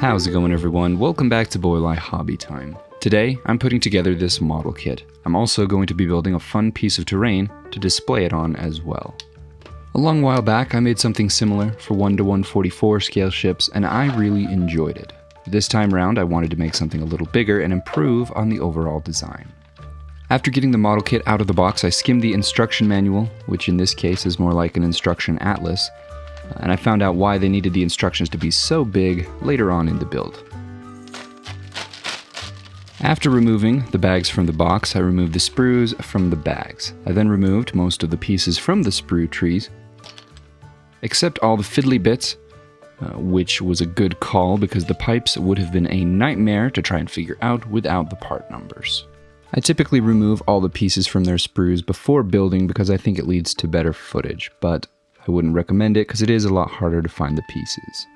How's it going, everyone? Welcome back to Boylai Hobby Time. Today, I'm putting together this model kit. I'm also going to be building a fun piece of terrain to display it on as well. A long while back, I made something similar for 1:144 scale ships, and I really enjoyed it. This time round, I wanted to make something a little bigger and improve on the overall design. After getting the model kit out of the box, I skimmed the instruction manual, which in this case is more like an instruction atlas, and I found out why they needed the instructions to be so big later on in the build. After removing the bags from the box, I removed the sprues from the bags. I then removed most of the pieces from the sprue trees, except all the fiddly bits, which was a good call because the pipes would have been a nightmare to try and figure out without the part numbers. I typically remove all the pieces from their sprues before building because I think it leads to better footage, but I wouldn't recommend it because it is a lot harder to find the pieces.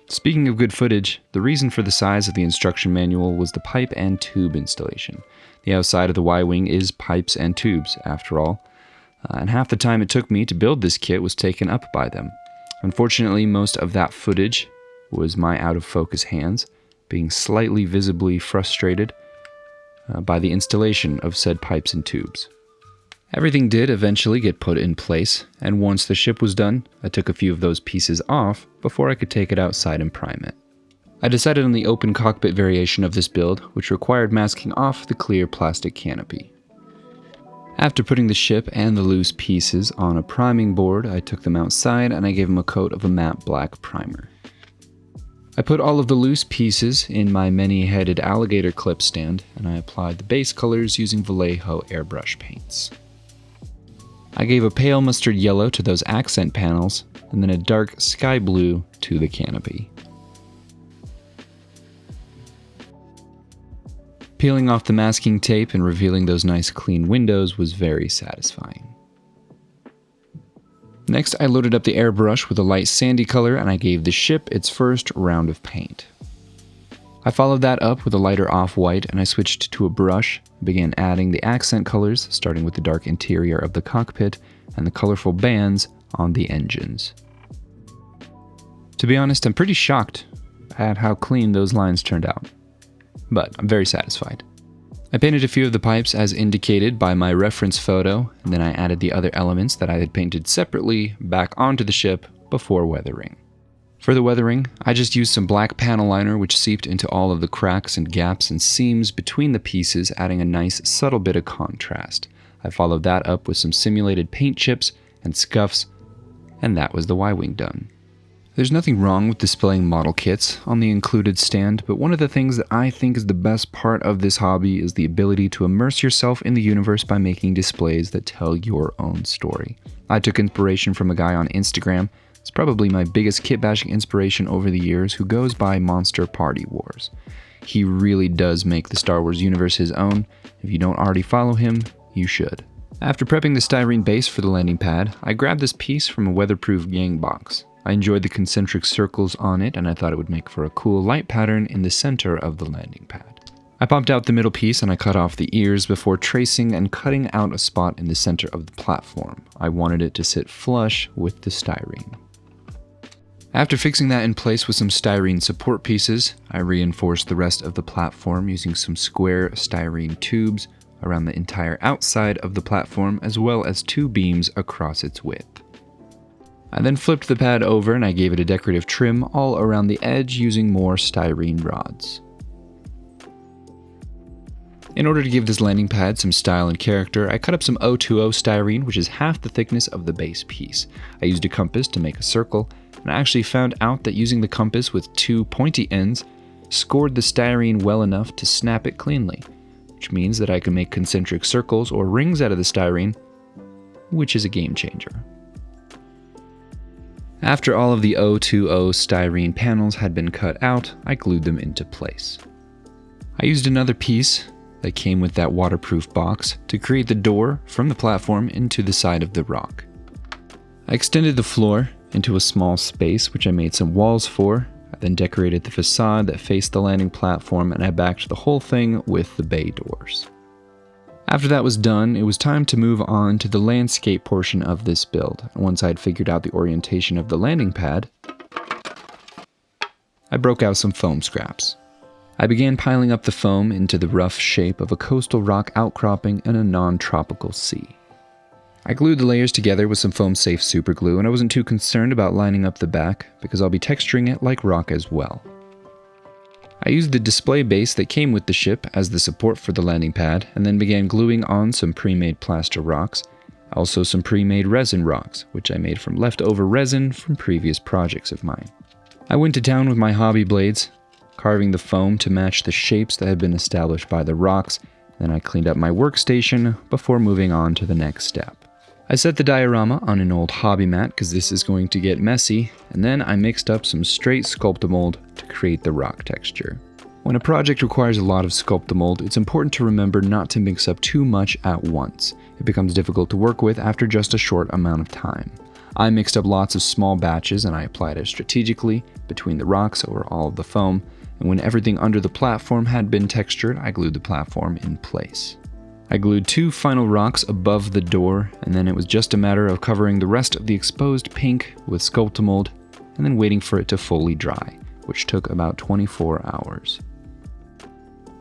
Speaking of good footage, the reason for the size of the instruction manual was the pipe and tube installation. The outside of the Y-wing is pipes and tubes, after all, and half the time it took me to build this kit was taken up by them. Unfortunately, most of that footage was my out-of-focus hands, being slightly visibly frustrated by the installation of said pipes and tubes. Everything did eventually get put in place, and once the ship was done, I took a few of those pieces off before I could take it outside and prime it. I decided on the open cockpit variation of this build, which required masking off the clear plastic canopy. After putting the ship and the loose pieces on a priming board, I took them outside and I gave them a coat of a matte black primer. I put all of the loose pieces in my many-headed alligator clip stand, and I applied the base colors using Vallejo airbrush paints. I gave a pale mustard yellow to those accent panels, and then a dark sky blue to the canopy. Peeling off the masking tape and revealing those nice clean windows was very satisfying. Next, I loaded up the airbrush with a light sandy color and I gave the ship its first round of paint. I followed that up with a lighter off-white and I switched to a brush and began adding the accent colors, starting with the dark interior of the cockpit and the colorful bands on the engines. To be honest, I'm pretty shocked at how clean those lines turned out, but I'm very satisfied. I painted a few of the pipes as indicated by my reference photo, and then I added the other elements that I had painted separately back onto the ship before weathering. For the weathering, I just used some black panel liner which seeped into all of the cracks and gaps and seams between the pieces, adding a nice subtle bit of contrast. I followed that up with some simulated paint chips and scuffs, and that was the Y-wing done. There's nothing wrong with displaying model kits on the included stand, but one of the things that I think is the best part of this hobby is the ability to immerse yourself in the universe by making displays that tell your own story. I took inspiration from a guy on Instagram. It's probably my biggest kit bashing inspiration over the years, who goes by Monster Party Wars. He really does make the Star Wars universe his own. If you don't already follow him, you should. After prepping the styrene base for the landing pad, I grabbed this piece from a weatherproof gang box. I enjoyed the concentric circles on it, and I thought it would make for a cool light pattern in the center of the landing pad. I popped out the middle piece and I cut off the ears before tracing and cutting out a spot in the center of the platform. I wanted it to sit flush with the styrene. After fixing that in place with some styrene support pieces, I reinforced the rest of the platform using some square styrene tubes around the entire outside of the platform, as well as two beams across its width. I then flipped the pad over and I gave it a decorative trim all around the edge using more styrene rods. In order to give this landing pad some style and character, I cut up some 020 styrene, which is half the thickness of the base piece. I used a compass to make a circle, and I actually found out that using the compass with two pointy ends scored the styrene well enough to snap it cleanly, which means that I can make concentric circles or rings out of the styrene, which is a game changer. After all of the 020 styrene panels had been cut out, I glued them into place. I used another piece that came with that waterproof box to create the door from the platform into the side of the rock. I extended the floor into a small space, which I made some walls for. I then decorated the facade that faced the landing platform, and I backed the whole thing with the bay doors. After that was done, it was time to move on to the landscape portion of this build. Once I had figured out the orientation of the landing pad, I broke out some foam scraps. I began piling up the foam into the rough shape of a coastal rock outcropping and a non-tropical sea. I glued the layers together with some foam-safe superglue, and I wasn't too concerned about lining up the back because I'll be texturing it like rock as well. I used the display base that came with the ship as the support for the landing pad, and then began gluing on some pre-made plaster rocks, also some pre-made resin rocks, which I made from leftover resin from previous projects of mine. I went to town with my hobby blades, carving the foam to match the shapes that had been established by the rocks. Then I cleaned up my workstation before moving on to the next step. I set the diorama on an old hobby mat because this is going to get messy, and then I mixed up some straight Sculptamold to create the rock texture. When a project requires a lot of Sculptamold, it's important to remember not to mix up too much at once. It becomes difficult to work with after just a short amount of time. I mixed up lots of small batches and I applied it strategically between the rocks over all of the foam, and when everything under the platform had been textured, I glued the platform in place. I glued 2 final rocks above the door, and then it was just a matter of covering the rest of the exposed pink with Sculptamold and then waiting for it to fully dry, which took about 24 hours.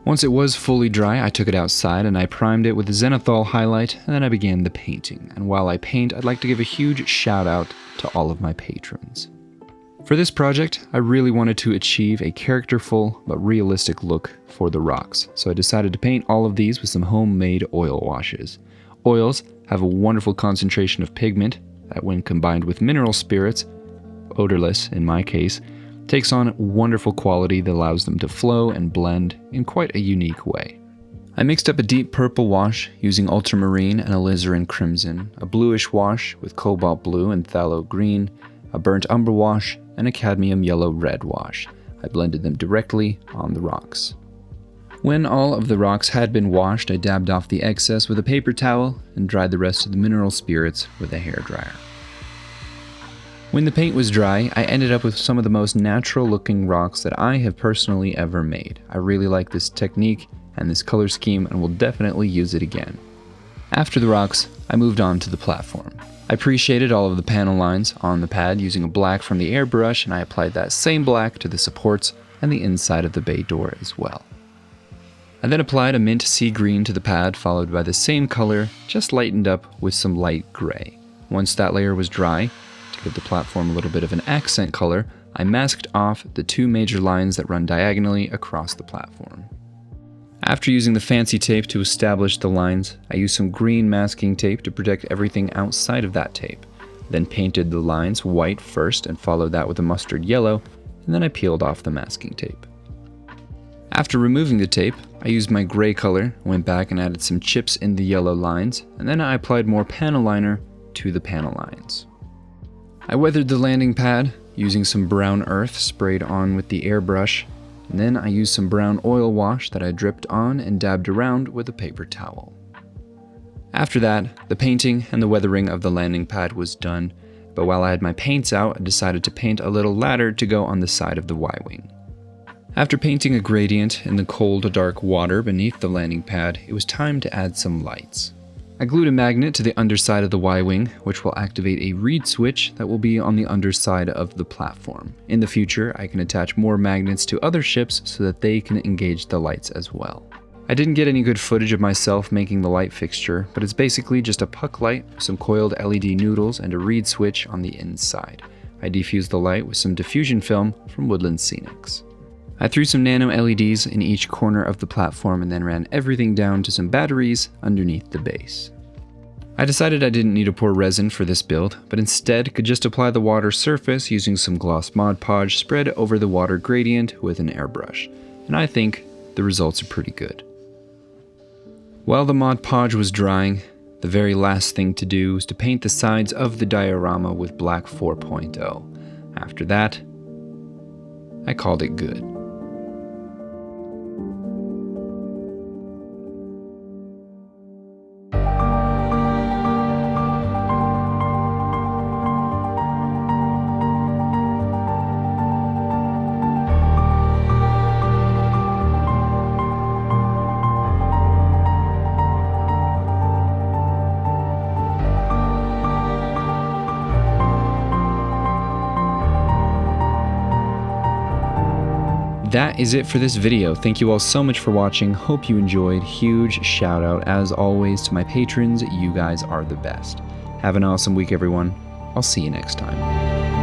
Once it was fully dry, I took it outside and I primed it with Zenithal highlight, and then I began the painting. And while I paint, I'd like to give a huge shout out to all of my patrons. For this project, I really wanted to achieve a characterful but realistic look for the rocks, so I decided to paint all of these with some homemade oil washes. Oils have a wonderful concentration of pigment that, when combined with mineral spirits, odorless in my case, takes on wonderful quality that allows them to flow and blend in quite a unique way. I mixed up a deep purple wash using ultramarine and alizarin crimson, a bluish wash with cobalt blue and phthalo green, a burnt umber wash, and a cadmium yellow red wash. I blended them directly on the rocks. When all of the rocks had been washed, I dabbed off the excess with a paper towel and dried the rest of the mineral spirits with a hairdryer. When the paint was dry, I ended up with some of the most natural looking rocks that I have personally ever made. I really like this technique and this color scheme and will definitely use it again. After the rocks, I moved on to the platform. I pre-shaded all of the panel lines on the pad using a black from the airbrush, and I applied that same black to the supports and the inside of the bay door as well. I then applied a mint sea green to the pad, followed by the same color, just lightened up with some light gray. Once that layer was dry, to give the platform a little bit of an accent color, I masked off the 2 major lines that run diagonally across the platform. After using the fancy tape to establish the lines, I used some green masking tape to protect everything outside of that tape, then painted the lines white first and followed that with a mustard yellow, and then I peeled off the masking tape. After removing the tape, I used my gray color, went back and added some chips in the yellow lines, and then I applied more panel liner to the panel lines. I weathered the landing pad using some brown earth sprayed on with the airbrush, and then I used some brown oil wash that I dripped on and dabbed around with a paper towel. After that, the painting and the weathering of the landing pad was done, but while I had my paints out, I decided to paint a little ladder to go on the side of the Y-wing. After painting a gradient in the cold, dark water beneath the landing pad, it was time to add some lights. I glued a magnet to the underside of the Y-wing, which will activate a reed switch that will be on the underside of the platform. In the future, I can attach more magnets to other ships so that they can engage the lights as well. I didn't get any good footage of myself making the light fixture, but it's basically just a puck light, some coiled LED noodles, and a reed switch on the inside. I defused the light with some diffusion film from Woodland Scenics. I threw some nano LEDs in each corner of the platform and then ran everything down to some batteries underneath the base. I decided I didn't need to pour resin for this build, but instead could just apply the water surface using some gloss Mod Podge spread over the water gradient with an airbrush, and I think the results are pretty good. While the Mod Podge was drying, the very last thing to do was to paint the sides of the diorama with black 4.0. After that, I called it good. that is it for this video. Thank you all so much for watching. Hope you enjoyed. Huge shout out, as always, to my patrons. You guys are the best. Have an awesome week, everyone. I'll see you next time.